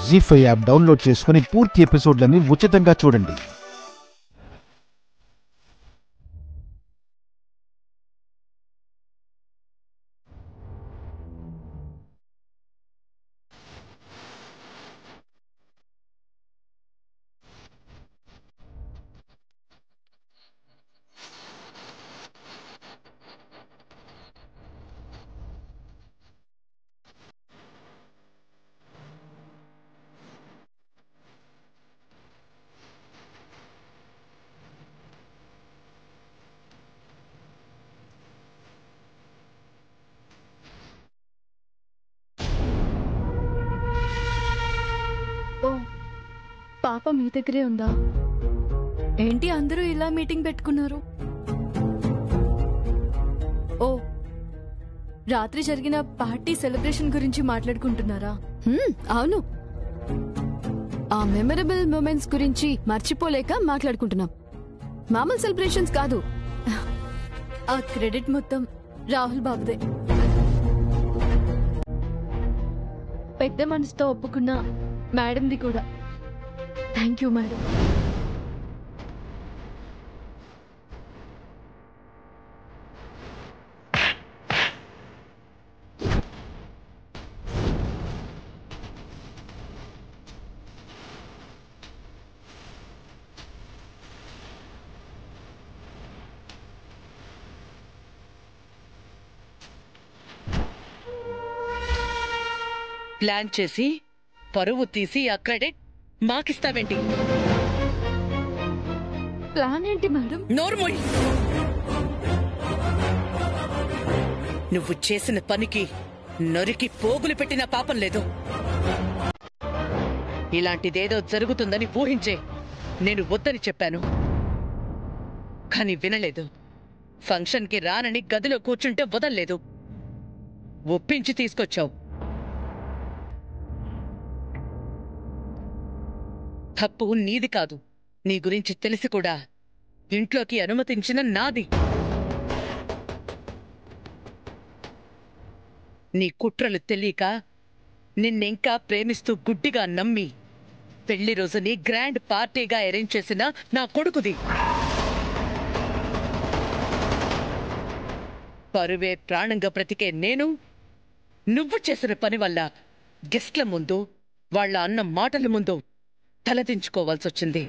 జీ5 app download చేసుకుని పూర్తి ఎపిసోడ్లని ఉచితంగా చూడండి. ఓ పాప మీ దగ్గరే ఉందా? ఏంటి అందరూ ఇలా మీటింగ్ పెట్టుకున్నారు? ఓ రాత్రి జరిగిన పార్టీ సెలబ్రేషన్ గురించి మాట్లాడుకుంటున్నారా? అవును, ఆ మెమరబుల్ మూమెంట్స్ గురించి మర్చిపోలేక మాట్లాడుకుంటున్నాం. మామూలు సెలబ్రేషన్స్ కాదు. ఆ క్రెడిట్ మొత్తం రాహుల్ బాబుదే. పెద్ద మనసుతో ఒప్పుకున్న మేడంది కూడా. Thank you madam. ప్లాన్ చేసి పరువు తీసి ఆ క్రెడిట్ మాకిస్తావేంటి? ప్లాన్ ఏంటి మేడం? నోర్మోయ్, నువ్వు చేసిన పనికి నరికి పోగులు పెట్టిన పాపం లేదు. ఇలాంటిదేదో జరుగుతుందని ఊహించే నేను వద్దని చెప్పాను, కానీ వినలేదు. ఫంక్షన్కి రానని గదిలో కూర్చుంటే వదల్లేదు, ఒప్పించి తీసుకొచ్చావు. తప్పు నీది కాదు, నీ గురించి తెలిసి కూడా ఇంట్లోకి అనుమతించిన నాది. నీ కుట్రలు తెలియక నిన్నెంకా ప్రేమిస్తూ గుడ్డిగా నమ్మి పెళ్లి రోజుని గ్రాండ్ పార్టీగా అరేంజ్ చేసిన నా కొడుకుది. పరువే ప్రాణంగా బ్రతికే నేను నువ్వు చేసిన పని వల్ల గెస్ట్ల ముందు, వాళ్ళ అన్న మాటల ముందు తలదించుకోవాల్సొచ్చింది.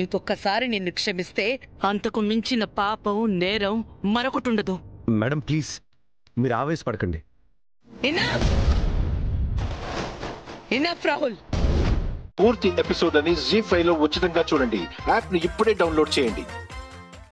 ఇంకొకసారి నిన్ను క్షమిస్తే అంతకు మించిన పాపం, నేరం మరొకటుండదు. మేడం ప్లీజ్, మీరు ఆవేశపడకండి. ఇనఫ్ రాహుల్. పూర్తి ఎపిసోడ్ అని జీ5 లో ఉచితంగా చూడండి. యాప్ ని ఇప్పుడే డౌన్లోడ్ చేయండి.